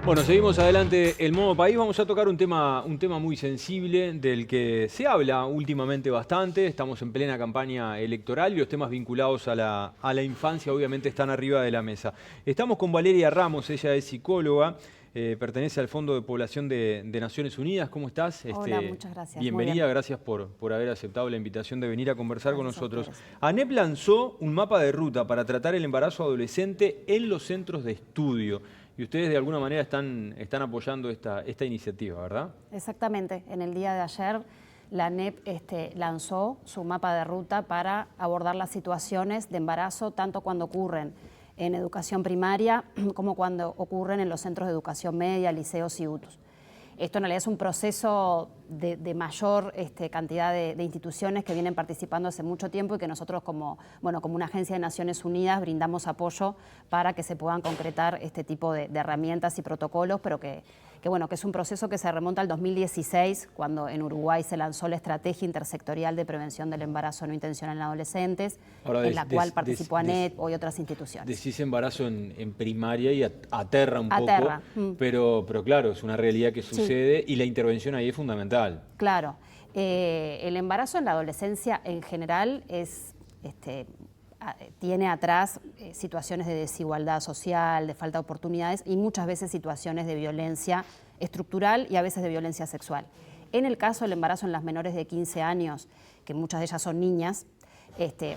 Bueno, seguimos adelante el modo país. Vamos a tocar un tema muy sensible del que se habla últimamente bastante. Estamos en plena campaña electoral y los temas vinculados a la infancia obviamente están arriba de la mesa. Estamos con Valeria Ramos, ella es psicóloga, pertenece al Fondo de Población de Naciones Unidas. ¿Cómo estás? Hola, muchas gracias. Bienvenida, gracias por haber aceptado la invitación de venir a conversar con Gracias nosotros. a ustedes. ANEP lanzó un mapa de ruta para tratar el embarazo adolescente en los centros de estudio. Y ustedes de alguna manera están apoyando esta iniciativa, ¿verdad? Exactamente. En el día de ayer, la ANEP lanzó su mapa de ruta para abordar las situaciones de embarazo, tanto cuando ocurren en educación primaria como cuando ocurren en los centros de educación media, liceos y UTUS. Esto en realidad es un proceso de mayor cantidad de instituciones que vienen participando hace mucho tiempo y que nosotros como una agencia de Naciones Unidas brindamos apoyo para que se puedan concretar este tipo de herramientas y protocolos, pero que es un proceso que se remonta al 2016, cuando en Uruguay se lanzó la Estrategia Intersectorial de Prevención del Embarazo No Intencional en Adolescentes, en la cual participó ANEP y otras instituciones. Decís embarazo en primaria y aterra un poco, pero claro, es una realidad que sucede y la intervención ahí es fundamental. Claro, el embarazo en la adolescencia en general tiene atrás situaciones de desigualdad social, de falta de oportunidades y muchas veces situaciones de violencia estructural y a veces de violencia sexual. En el caso del embarazo en las menores de 15 años, que muchas de ellas son niñas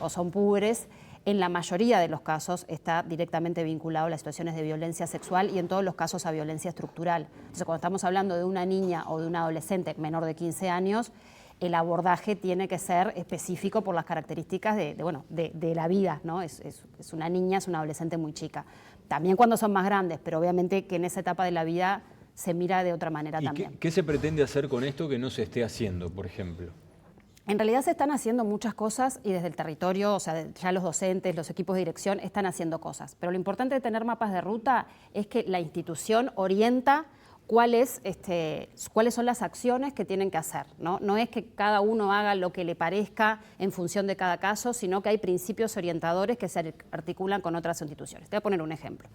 o son púberes, en la mayoría de los casos está directamente vinculado a las situaciones de violencia sexual y en todos los casos a violencia estructural. Entonces, cuando estamos hablando de una niña o de un adolescente menor de 15 años, el abordaje tiene que ser específico por las características de la vida, ¿no? Es una niña, es una adolescente muy chica. También cuando son más grandes, pero obviamente que en esa etapa de la vida se mira de otra manera también. ¿Qué se pretende hacer con esto que no se esté haciendo, por ejemplo? En realidad se están haciendo muchas cosas y desde el territorio, o sea, ya los docentes, los equipos de dirección están haciendo cosas. Pero lo importante de tener mapas de ruta es que la institución orienta cuáles son las acciones que tienen que hacer, ¿no? No es que cada uno haga lo que le parezca en función de cada caso, sino que hay principios orientadores que se articulan con otras instituciones. Te voy a poner un ejemplo.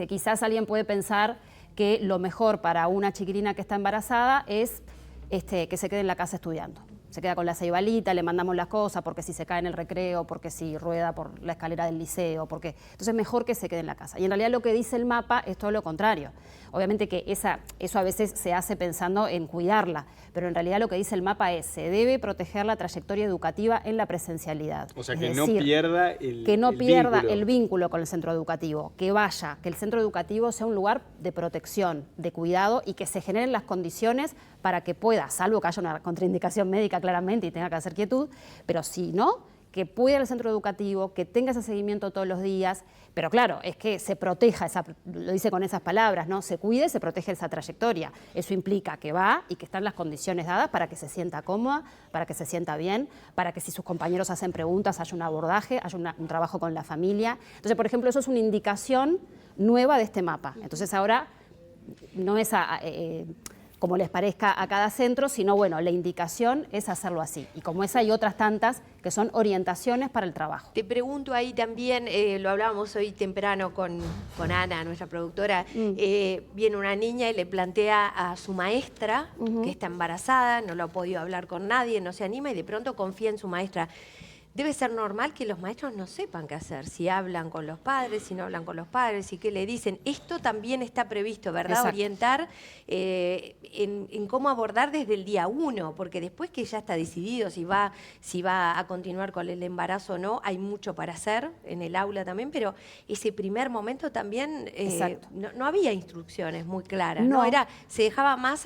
Quizás alguien puede pensar que lo mejor para una chiquilina que está embarazada es que se quede en la casa estudiando. Se queda con la ceibalita, le mandamos las cosas, porque si se cae en el recreo, porque si rueda por la escalera del liceo, entonces mejor que se quede en la casa. Y en realidad lo que dice el mapa es todo lo contrario. Obviamente que eso a veces se hace pensando en cuidarla, pero en realidad lo que dice el mapa es se debe proteger la trayectoria educativa en la presencialidad. O sea, que no pierda el vínculo con el centro educativo, que el centro educativo sea un lugar de protección, de cuidado y que se generen las condiciones para que pueda, salvo que haya una contraindicación médica claramente y tenga que hacer quietud, pero si no, que pueda el centro educativo, que tenga ese seguimiento todos los días, pero claro, es que se proteja, lo dice con esas palabras, ¿no? Se cuide, se protege esa trayectoria. Eso implica que va y que están las condiciones dadas para que se sienta cómoda, para que se sienta bien, para que si sus compañeros hacen preguntas haya un abordaje, haya un trabajo con la familia. Entonces, por ejemplo, eso es una indicación nueva de este mapa. Entonces ahora no es como les parezca a cada centro, sino la indicación es hacerlo así. Y como esa hay otras tantas que son orientaciones para el trabajo. Te pregunto ahí también, lo hablábamos hoy temprano con Ana, nuestra productora, viene una niña y le plantea a su maestra que está embarazada, no lo ha podido hablar con nadie, no se anima y de pronto confía en su maestra. Debe ser normal que los maestros no sepan qué hacer, si hablan con los padres, si no hablan con los padres, y qué le dicen. Esto también está previsto, ¿verdad? Exacto. Orientar en cómo abordar desde el día 1, porque después que ya está decidido si va a continuar con el embarazo o no, hay mucho para hacer en el aula también, pero ese primer momento también no había instrucciones muy claras, ¿no? Se dejaba más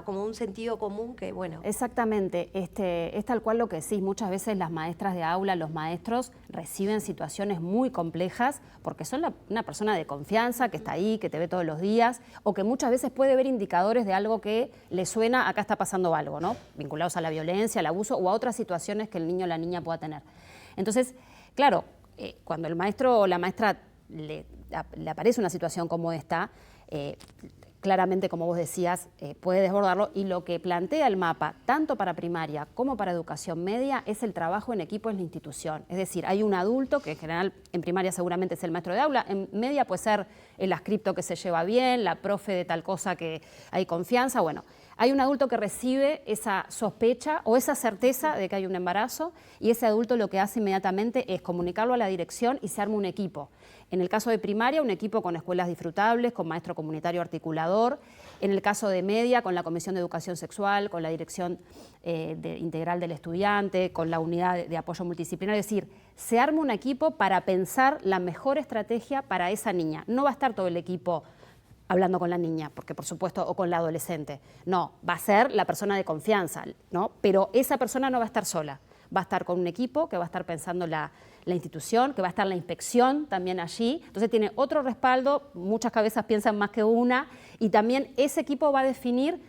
como un sentido común que, bueno. Exactamente, es tal cual lo que decís. Muchas veces las maestras de aula, los maestros reciben situaciones muy complejas porque son una persona de confianza que está ahí, que te ve todos los días, o que muchas veces puede ver indicadores de algo que le suena, acá está pasando algo, ¿no? Vinculados a la violencia, al abuso o a otras situaciones que el niño o la niña pueda tener. Entonces, claro, cuando el maestro o la maestra le aparece una situación como esta, claramente, como vos decías, puede desbordarlo. Y lo que plantea el mapa, tanto para primaria como para educación media, es el trabajo en equipo en la institución. Es decir, hay un adulto, que en general en primaria seguramente es el maestro de aula, en media puede ser el adscripto que se lleva bien, la profe de tal cosa que hay confianza. Bueno, hay un adulto que recibe esa sospecha o esa certeza de que hay un embarazo, y ese adulto lo que hace inmediatamente es comunicarlo a la dirección y se arma un equipo. En el caso de primaria, un equipo con escuelas disfrutables, con maestro comunitario articulador. En el caso de media, con la Comisión de Educación Sexual, con la Dirección Integral del Estudiante, con la Unidad de Apoyo Multidisciplinario. Es decir, se arma un equipo para pensar la mejor estrategia para esa niña. No va a estar todo el equipo hablando con la niña, porque por supuesto, o con la adolescente. No, va a ser la persona de confianza, ¿no? Pero esa persona no va a estar sola. Va a estar con un equipo que va a estar pensando la institución, que va a estar la inspección también allí. Entonces tiene otro respaldo, muchas cabezas piensan más que una, y también ese equipo va a definir,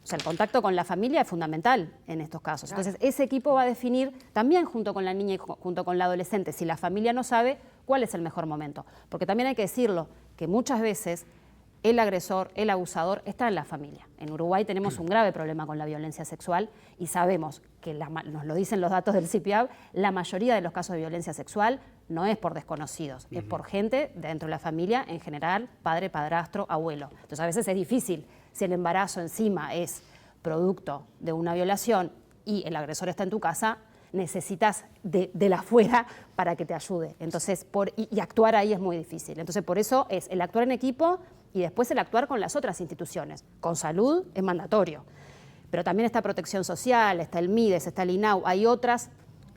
o sea, el contacto con la familia es fundamental en estos casos. Entonces ese equipo va a definir también junto con la niña y junto con la adolescente, si la familia no sabe, cuál es el mejor momento. Porque también hay que decirlo, que muchas veces el agresor, el abusador, está en la familia. En Uruguay tenemos un grave problema con la violencia sexual y sabemos que, nos lo dicen los datos del CIPIAB, la mayoría de los casos de violencia sexual no es por desconocidos, es por gente dentro de la familia, en general, padre, padrastro, abuelo. Entonces a veces es difícil, si el embarazo encima es producto de una violación y el agresor está en tu casa, necesitas de la afuera para que te ayude. Entonces, y actuar ahí es muy difícil. Entonces, por eso es el actuar en equipo y después el actuar con las otras instituciones. Con salud es mandatorio, pero también está protección social, está el MIDES, está el INAU, hay otras,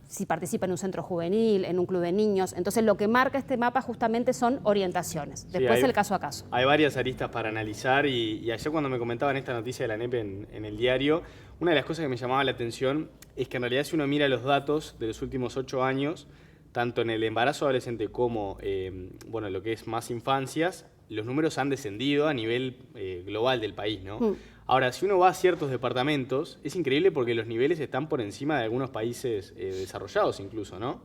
si participa en un centro juvenil, en un club de niños. Entonces, lo que marca este mapa justamente son orientaciones. Después el caso a caso. Hay varias aristas para analizar y ayer cuando me comentaban esta noticia de la ANEP en el diario, una de las cosas que me llamaba la atención es que en realidad si uno mira los datos de los últimos 8 años, tanto en el embarazo adolescente como bueno, lo que es más infancias, los números han descendido a nivel global del país, ¿no? Ahora, si uno va a ciertos departamentos, es increíble porque los niveles están por encima de algunos países desarrollados incluso, ¿no?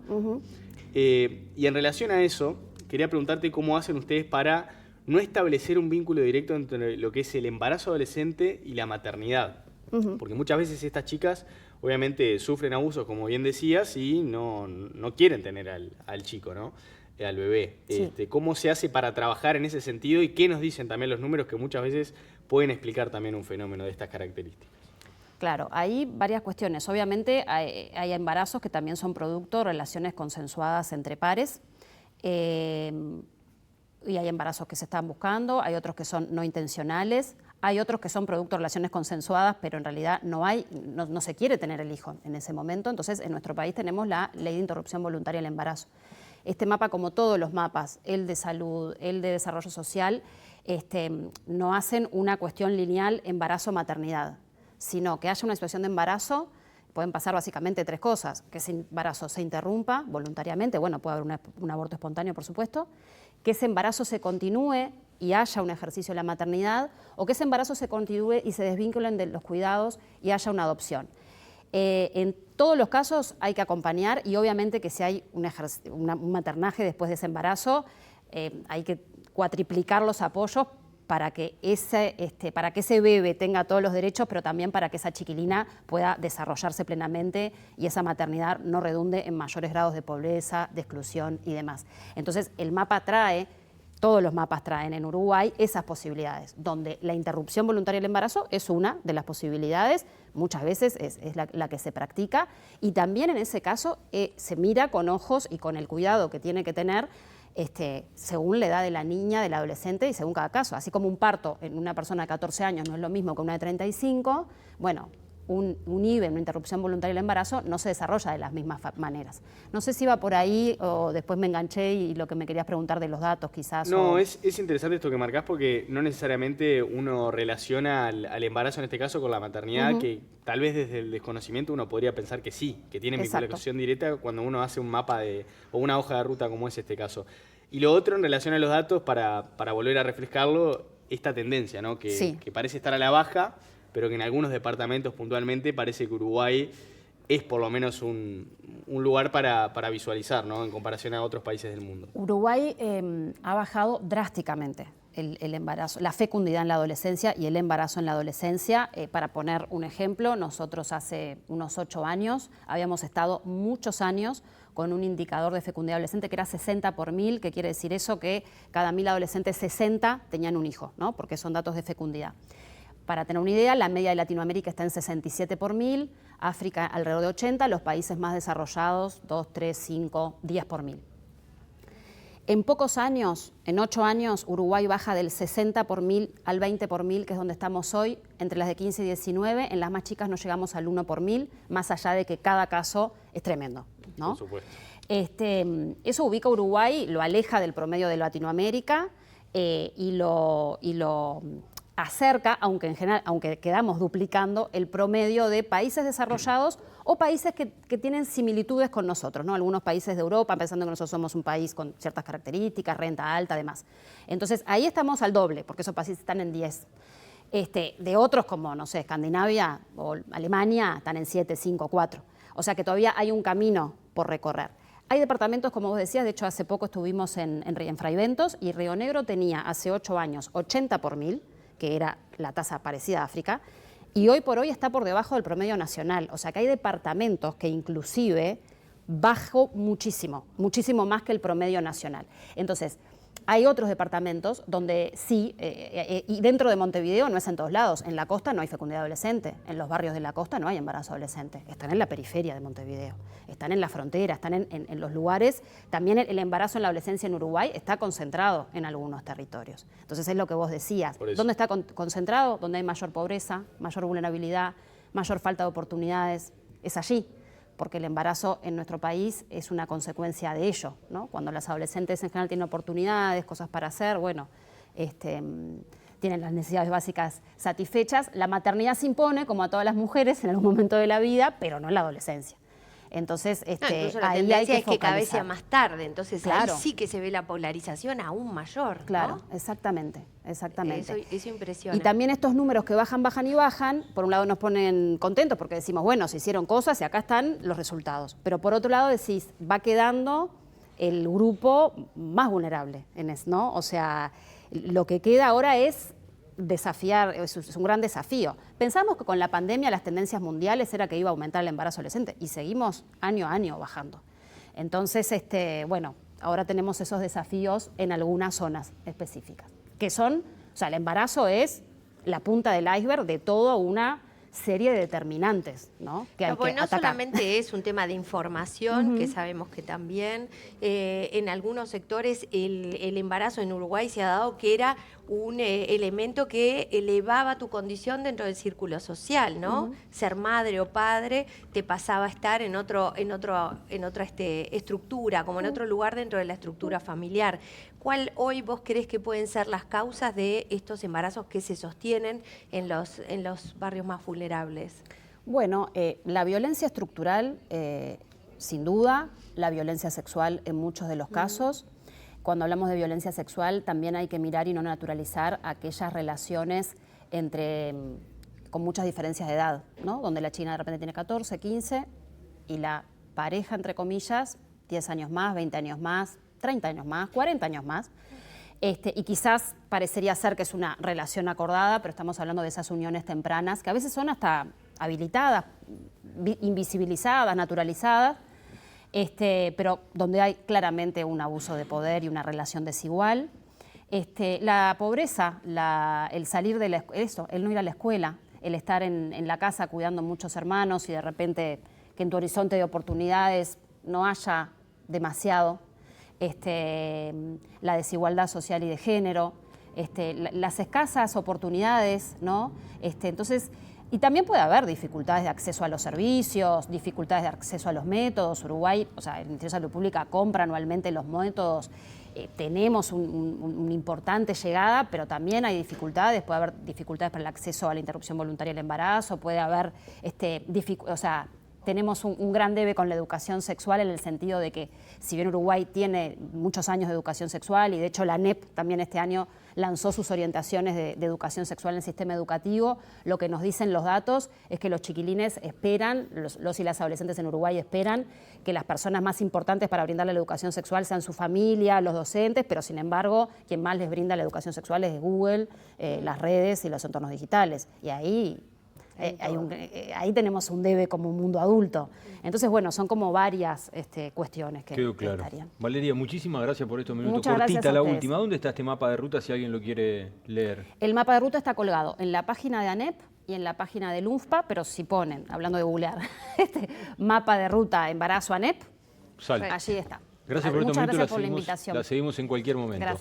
Y en relación a eso, quería preguntarte cómo hacen ustedes para no establecer un vínculo directo entre lo que es el embarazo adolescente y la maternidad. Porque muchas veces estas chicas obviamente sufren abusos, como bien decías, y no quieren tener al chico, ¿no? Al bebé. Sí. ¿Cómo se hace para trabajar en ese sentido y qué nos dicen también los números que muchas veces pueden explicar también un fenómeno de estas características? Claro, hay varias cuestiones. Obviamente hay embarazos que también son producto de relaciones consensuadas entre pares, y hay embarazos que se están buscando, hay otros que son no intencionales, hay otros que son producto de relaciones consensuadas, pero en realidad no se quiere tener el hijo en ese momento. Entonces, en nuestro país tenemos la Ley de Interrupción Voluntaria del Embarazo. Este mapa, como todos los mapas, el de salud, el de desarrollo social, no hacen una cuestión lineal embarazo-maternidad, sino que haya una situación de embarazo. Pueden pasar básicamente 3 cosas: que ese embarazo se interrumpa voluntariamente, bueno, puede haber un aborto espontáneo, por supuesto, que ese embarazo se continúe y haya un ejercicio de la maternidad, o que ese embarazo se continúe y se desvinculen de los cuidados y haya una adopción. En todos los casos hay que acompañar y obviamente que si hay un maternaje después de ese embarazo, hay que cuatriplicar los apoyos para que ese bebé tenga todos los derechos, pero también para que esa chiquilina pueda desarrollarse plenamente y esa maternidad no redunde en mayores grados de pobreza, de exclusión y demás. Entonces, el mapa trae, todos los mapas traen en Uruguay esas posibilidades, donde la interrupción voluntaria del embarazo es una de las posibilidades, muchas veces es la que se practica, y también en ese caso se mira con ojos y con el cuidado que tiene que tener según la edad de la niña, del adolescente y según cada caso. Así como un parto en una persona de 14 años no es lo mismo que una de 35, bueno, un IVE, una interrupción voluntaria del embarazo, no se desarrolla de las mismas maneras. No sé si iba por ahí o después me enganché y lo que me querías preguntar de los datos quizás. No, es interesante esto que marcás porque no necesariamente uno relaciona al embarazo en este caso con la maternidad, que tal vez desde el desconocimiento uno podría pensar que sí, que tiene vinculación directa cuando uno hace un mapa o una hoja de ruta como es este caso. Y lo otro en relación a los datos, para volver a refrescarlo, esta tendencia, ¿no? que parece estar a la baja, pero que en algunos departamentos puntualmente parece que Uruguay es por lo menos un lugar para visualizar, ¿no? En comparación a otros países del mundo. Uruguay ha bajado drásticamente el embarazo, la fecundidad en la adolescencia y el embarazo en la adolescencia. Para poner un ejemplo, nosotros hace unos 8 años habíamos estado muchos años con un indicador de fecundidad adolescente que era 60 por 1000, que quiere decir eso, que cada 1000 adolescentes 60 tenían un hijo, ¿no? Porque son datos de fecundidad. Para tener una idea, la media de Latinoamérica está en 67 por 1000, África alrededor de 80, los países más desarrollados 2, 3, 5, 10 por 1000. En pocos años, en 8 años, Uruguay baja del 60 por 1000 al 20 por 1000, que es donde estamos hoy. Entre las de 15 y 19, en las más chicas no llegamos al 1 por 1000, más allá de que cada caso es tremendo, ¿no? Por supuesto. Eso ubica a Uruguay, lo aleja del promedio de Latinoamérica y lo acerca, aunque en general, aunque quedamos duplicando el promedio de países desarrollados o países que tienen similitudes con nosotros, ¿no? Algunos países de Europa, pensando que nosotros somos un país con ciertas características, renta alta, además. Entonces, ahí estamos al doble, porque esos países están en 10. De otros como, no sé, Escandinavia o Alemania, están en 7, 5, 4. O sea que todavía hay un camino por recorrer. Hay departamentos, como vos decías, de hecho hace poco estuvimos en Fraiventos y Río Negro tenía hace 8 años 80 por 1000, que era la tasa parecida a África, y hoy por hoy está por debajo del promedio nacional. O sea que hay departamentos que inclusive bajó muchísimo, muchísimo más que el promedio nacional. Entonces, hay otros departamentos donde sí, y dentro de Montevideo no es en todos lados, en la costa no hay fecundidad adolescente, en los barrios de la costa no hay embarazo adolescente, están en la periferia de Montevideo, están en la frontera, están en los lugares. También el embarazo en la adolescencia en Uruguay está concentrado en algunos territorios. Entonces es lo que vos decías, ¿dónde está concentrado? Donde hay mayor pobreza, mayor vulnerabilidad, mayor falta de oportunidades, es allí. Porque el embarazo en nuestro país es una consecuencia de ello, ¿no? Cuando las adolescentes en general tienen oportunidades, cosas para hacer, bueno, tienen las necesidades básicas satisfechas. La maternidad se impone, como a todas las mujeres, en algún momento de la vida, pero no en la adolescencia. Entonces, incluso la ahí tendencia hay que es que cada vez sea focalizar. más tarde, entonces Claro. ahí sí que se ve la polarización aún mayor, ¿no? Claro, exactamente, exactamente. Eso impresiona. Y también estos números que bajan, bajan y bajan, por un lado nos ponen contentos porque decimos, bueno, se hicieron cosas y acá están los resultados. Pero por otro lado decís, va quedando el grupo más vulnerable, ¿no? O sea, lo que queda ahora es desafiar, es un gran desafío. Pensamos que con la pandemia las tendencias mundiales era que iba a aumentar el embarazo adolescente y seguimos año a año bajando. Entonces, bueno, ahora tenemos esos desafíos en algunas zonas específicas, que son, o sea, el embarazo es la punta del iceberg de toda una serie de determinantes, ¿no? Que hay que no atacar. solamente es un tema de información, que sabemos que también en algunos sectores el embarazo en Uruguay se ha dado que era un elemento que elevaba tu condición dentro del círculo social, ¿no? Ser madre o padre te pasaba a estar en otra estructura, como en otro lugar dentro de la estructura familiar. ¿Cuál hoy vos crees que pueden ser las causas de estos embarazos que se sostienen en los barrios más vulnerables? Bueno, la violencia estructural, sin duda, la violencia sexual en muchos de los casos. Cuando hablamos de violencia sexual también hay que mirar y no naturalizar aquellas relaciones con muchas diferencias de edad, ¿no? Donde la chica de repente tiene 14, 15 y la pareja, entre comillas, 10 años más, 20 años más, 30 años más, 40 años más. Y quizás parecería ser que es una relación acordada, pero estamos hablando de esas uniones tempranas que a veces son hasta habilitadas, invisibilizadas, naturalizadas, pero donde hay claramente un abuso de poder y una relación desigual. La pobreza, el salir de el no ir a la escuela, el estar en la casa cuidando muchos hermanos y de repente que en tu horizonte de oportunidades no haya demasiado. La desigualdad social y de género, las escasas oportunidades, ¿no? Entonces, y también puede haber dificultades de acceso a los servicios, dificultades de acceso a los métodos. Uruguay, o sea, el Ministerio de Salud Pública compra anualmente los métodos, tenemos una importante llegada, pero también hay dificultades, puede haber dificultades para el acceso a la interrupción voluntaria del embarazo, puede haber tenemos un gran debe con la educación sexual en el sentido de que si bien Uruguay tiene muchos años de educación sexual y de hecho la ANEP también este año lanzó sus orientaciones de educación sexual en el sistema educativo, lo que nos dicen los datos es que los chiquilines esperan, los y las adolescentes en Uruguay esperan que las personas más importantes para brindarle la educación sexual sean su familia, los docentes, pero sin embargo quien más les brinda la educación sexual es Google, las redes y los entornos digitales. Y ahí ahí tenemos un debe como mundo adulto. Entonces, bueno, son como varias cuestiones que quedó claro. estarían. Valeria, muchísimas gracias por estos minutos. Muchas gracias Cortita a la ustedes. última. ¿Dónde está este mapa de ruta si alguien lo quiere leer? El mapa de ruta está colgado en la página de ANEP y en la página del UNFPA, pero si ponen, hablando de googlear, mapa de ruta embarazo ANEP, Sale. allí está. Gracias por estos Muchas minutos. gracias por la invitación. La seguimos en cualquier momento. Gracias.